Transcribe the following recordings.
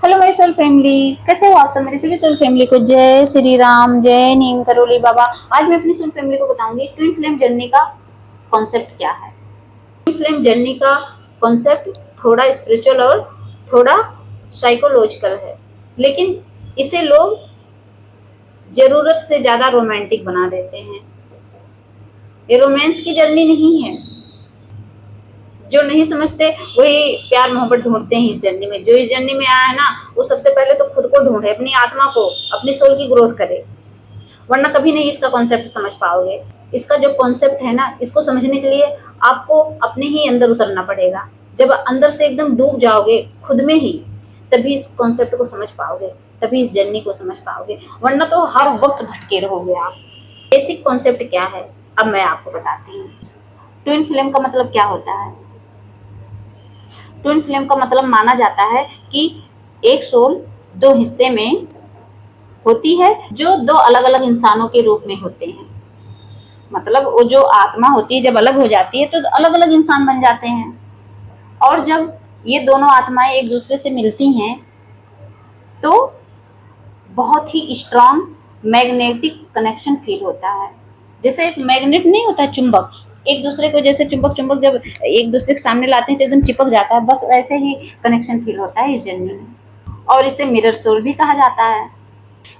Hello my soul family, कैसे हो आप सब। मेरी सभी सोल फैमिली को जय श्री राम, जय नीम करोली बाबा। आज मैं अपनी सोल फैमिली को बताऊंगी ट्विन फ्लेम जर्नी का कॉन्सेप्ट क्या है। ट्विन फ्लेम जर्नी का कॉन्सेप्ट थोड़ा स्पिरिचुअल और थोड़ा साइकोलॉजिकल है, लेकिन इसे लोग जरूरत से ज्यादा रोमांटिक बना देते हैं। ये रोमांस की जर्नी नहीं है। जो नहीं समझते वही प्यार मोहब्बत ढूंढते हैं इस जर्नी में। जो इस जर्नी में आया है ना, वो सबसे पहले तो खुद को ढूंढे, अपनी आत्मा को, अपनी सोल की ग्रोथ करे, वरना कभी नहीं इसका कॉन्सेप्ट समझ पाओगे। इसका जो कॉन्सेप्ट है ना, इसको समझने के लिए आपको अपने ही अंदर उतरना पड़ेगा। जब अंदर से एकदम डूब जाओगे खुद में ही, तभी इस कॉन्सेप्ट को समझ पाओगे, तभी इस जर्नी को समझ पाओगे, वरना तो हर वक्त भटके रहोगे आप। बेसिक कॉन्सेप्ट क्या है अब मैं आपको बताती हूँ। ट्विन फ्लेम का मतलब क्या होता है। ट्विन फ्लेम का मतलब माना जाता है कि एक सोल दो हिस्से में होती है, जो दो अलग अलग इंसानों के रूप में होते हैं। मतलब वो जो आत्मा होती है जब अलग हो जाती है तो अलग अलग इंसान बन जाते हैं, और जब ये दोनों आत्माएं एक दूसरे से मिलती हैं तो बहुत ही स्ट्रॉन्ग मैग्नेटिक कनेक्शन फील होता है। जैसे एक मैग्नेट नहीं होता, चुंबक, एक दूसरे को जैसे चुंबक चुंबक जब एक दूसरे के सामने लाते हैं तो एकदम चिपक जाता है, बस वैसे ही कनेक्शन फील होता है इस जर्नी में। और इसे मिरर सोल भी कहा जाता है,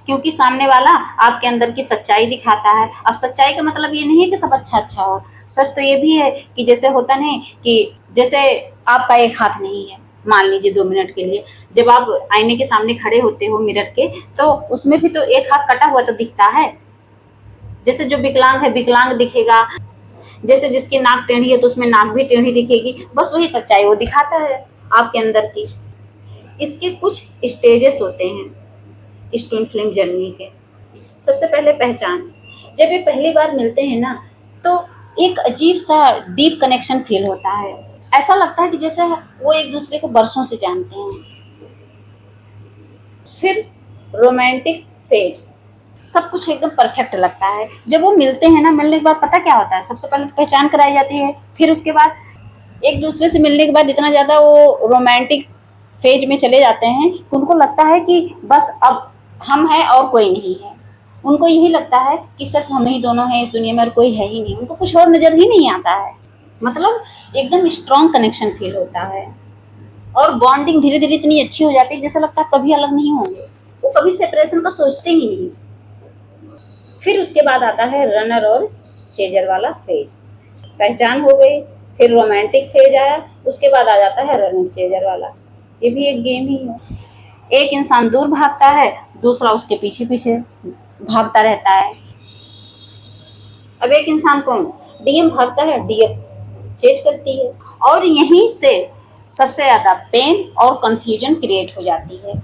क्योंकि सामने वाला आपके अंदर की सच्चाई दिखाता है। अब सच्चाई का मतलब ये नहीं है कि सब अच्छा अच्छा हो। सच तो ये भी है कि जैसे होता नहीं कि जैसे आपका एक हाथ नहीं है, मान लीजिए 2 मिनट के लिए, जब आप आईने के सामने खड़े होते हो मिरर के, तो उसमें भी तो एक हाथ कटा हुआ तो दिखता है। जैसे जो विकलांग है विकलांग दिखेगा, जैसे जिसकी नाक टेढ़ी है तो उसमें नाक भी टेढ़ी दिखेगी, बस वही सच्चाई वो दिखाता है आपके अंदर की। इसके कुछ स्टेजेस होते हैं इस ट्विन फ्लेम जर्नी के। सबसे पहले पहचान। जब ये पहली बार मिलते हैं ना, तो एक अजीब सा डीप कनेक्शन फील होता है। ऐसा लगता है कि जैसे वो एक दूसरे को बरसों से जानते हैं। फिर रोमांटिक फेज, सब कुछ एकदम परफेक्ट लगता है। जब वो मिलते हैं ना, मिलने के बाद पता क्या होता है, सबसे पहले पहचान कराई जाती है, फिर उसके बाद एक दूसरे से मिलने के बाद इतना ज़्यादा वो रोमांटिक फेज में चले जाते हैं कि उनको लगता है कि बस अब हम हैं और कोई नहीं है। उनको यही लगता है कि सिर्फ हम ही दोनों हैं इस दुनिया में और कोई है ही नहीं, उनको कुछ और नज़र ही नहीं आता है। मतलब एकदम स्ट्रॉन्ग कनेक्शन फील होता है, और बॉन्डिंग धीरे धीरे इतनी अच्छी हो जाती है जैसा लगता है कभी अलग नहीं होंगे। वो कभी सेपरेशन का सोचते ही नहीं। फिर उसके बाद आता है रनर और चेजर वाला फेज। पहचान हो गई, फिर रोमांटिक फेज आया, उसके बाद आ जाता है रनर चेजर वाला। ये भी एक गेम ही है। एक इंसान दूर भागता है, दूसरा उसके पीछे पीछे भागता रहता है। अब एक इंसान कौन डीएम भागता है, डीएफ चेज करती है, और यहीं से सबसे ज्यादा पेन और कंफ्यूजन क्रिएट हो जाती है।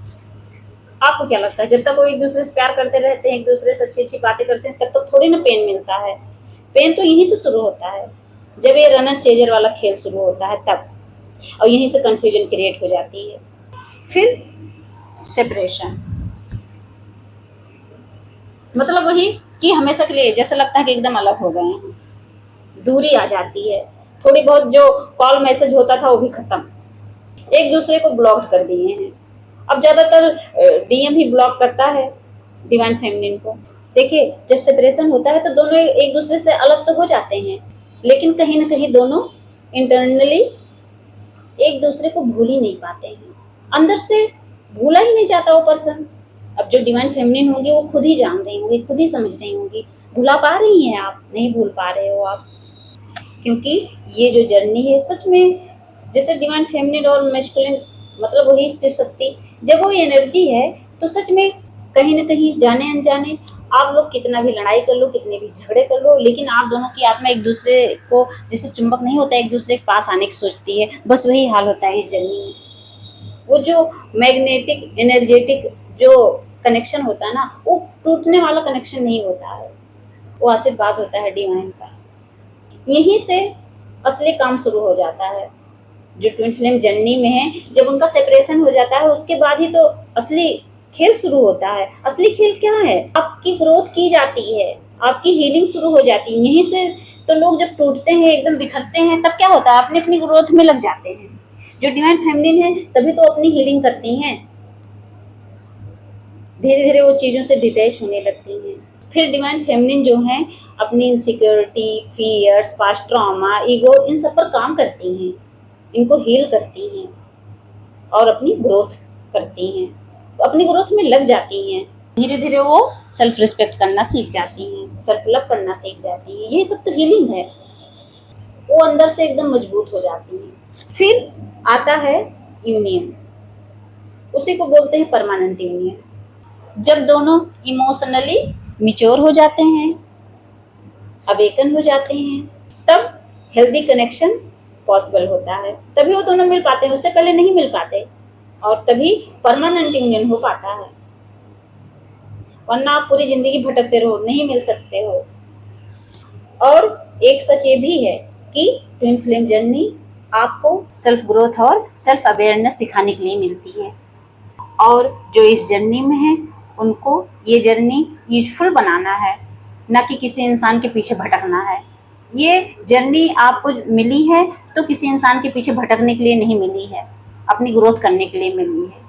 आपको क्या लगता है, जब तक वो एक दूसरे से प्यार करते रहते हैं, एक दूसरे से अच्छी अच्छी बातें करते हैं, तब तक थोड़ी ना पेन मिलता है। पेन तो यहीं से शुरू होता है, जब ये रनर चेजर वाला खेल शुरू होता है तब, और यहीं से कंफ्यूजन क्रिएट हो जाती है। फिर सेपरेशन, मतलब वही कि हमेशा के लिए जैसा लगता है कि एकदम अलग हो गए हैं, दूरी आ जाती है। थोड़ी बहुत जो कॉल मैसेज होता था वो भी खत्म, एक दूसरे को ब्लॉक कर दिए हैं। अब ज्यादातर डीएम ही ब्लॉक करता है डिवाइन फेमिनिन को। देखिए, जब सेपरेशन होता है तो दोनों एक दूसरे से अलग तो हो जाते हैं, लेकिन कहीं ना कहीं दोनों इंटरनली एक दूसरे को भूल ही नहीं पाते हैं। अंदर से भूला ही नहीं जाता वो पर्सन। अब जो डिवाइन फेमिनिन होंगी वो खुद ही जान रही होंगी, खुद ही समझ रही होंगी। भुला पा रही हैं आप, नहीं भूल पा रहे हो आप, क्योंकि ये जो जर्नी है सच में, जैसे डिवाइन फेमिनिन और मैस्कुलिन, मतलब वही शिव शक्ति, जब वो एनर्जी है तो सच में कहीं ना कहीं जाने अनजाने आप लोग कितना भी लड़ाई कर लो, कितने भी झगड़े कर लो, लेकिन आप दोनों की आत्मा एक दूसरे को, जैसे चुंबक नहीं होता एक दूसरे के पास आने की सोचती है, बस वही हाल होता है इस जर्नी में। वो जो मैग्नेटिक एनर्जेटिक जो कनेक्शन होता है ना, वो टूटने वाला कनेक्शन नहीं होता है, वो आशीर्वाद होता है डिवाइन का। यहीं से असली काम शुरू हो जाता है जो ट्विन फ्लेम जर्नी में है। जब उनका सेपरेशन हो जाता है उसके बाद ही तो असली खेल शुरू होता है। असली खेल क्या है, आपकी ग्रोथ की जाती है, आपकी हीलिंग शुरू हो जाती है यहीं से। तो लोग जब टूटते हैं, एकदम बिखरते हैं, तब क्या होता है, अपनी अपनी ग्रोथ में लग जाते हैं। जो डिवाइन फेमिनिन है तभी तो अपनी हीलिंग करती हैं, धीरे धीरे वो चीज़ों से डिटैच होने लगती हैं। फिर डिवाइन फेमिनिन जो है अपनी insecurity, fears, past trauma, ego, इन सब पर काम करती हैं, इनको हील करती हैं और अपनी ग्रोथ करती हैं, तो अपनी ग्रोथ में लग जाती हैं। धीरे धीरे वो सेल्फ रिस्पेक्ट करना सीख जाती हैं, सेल्फ लव करना सीख जाती हैं। ये सब तो हीलिंग है। वो अंदर से एकदम मजबूत हो जाती हैं। फिर आता है यूनियन, उसी को बोलते हैं परमानेंट यूनियन। जब दोनों इमोशनली मिच्योर हो जाते हैं, अवेकन हो जाते हैं, तब हेल्दी कनेक्शन पॉसिबल होता है। तभी वो दोनों मिल पाते हैं, उससे पहले नहीं मिल पाते, और तभी परमानेंट यूनियन हो पाता है। वरना आप पूरी जिंदगी भटकते रहो, नहीं मिल सकते हो। और एक सच ये भी है कि ट्विन फ्लेम जर्नी आपको सेल्फ ग्रोथ और सेल्फ अवेयरनेस सिखाने के लिए मिलती है, और जो इस जर्नी में है उनको ये जर्नी यूजफुल बनाना है, ना कि किसी इंसान के पीछे भटकना है। ये जर्नी आपको मिली है तो किसी इंसान के पीछे भटकने के लिए नहीं मिली है, अपनी ग्रोथ करने के लिए मिली है,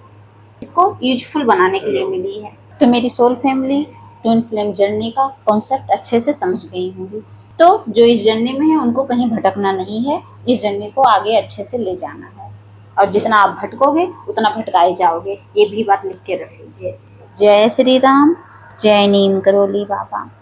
इसको यूजफुल बनाने के लिए मिली है। तो मेरी soul family twin flame journey का कॉन्सेप्ट अच्छे से समझ गई होंगी। तो जो इस जर्नी में है उनको कहीं भटकना नहीं है, इस जर्नी को आगे अच्छे से ले जाना है, और जितना आप भटकोगे उतना भटकाए जाओगे, ये भी बात लिख के रख लीजिए। जय श्री राम, जय नीम करोली बाबा।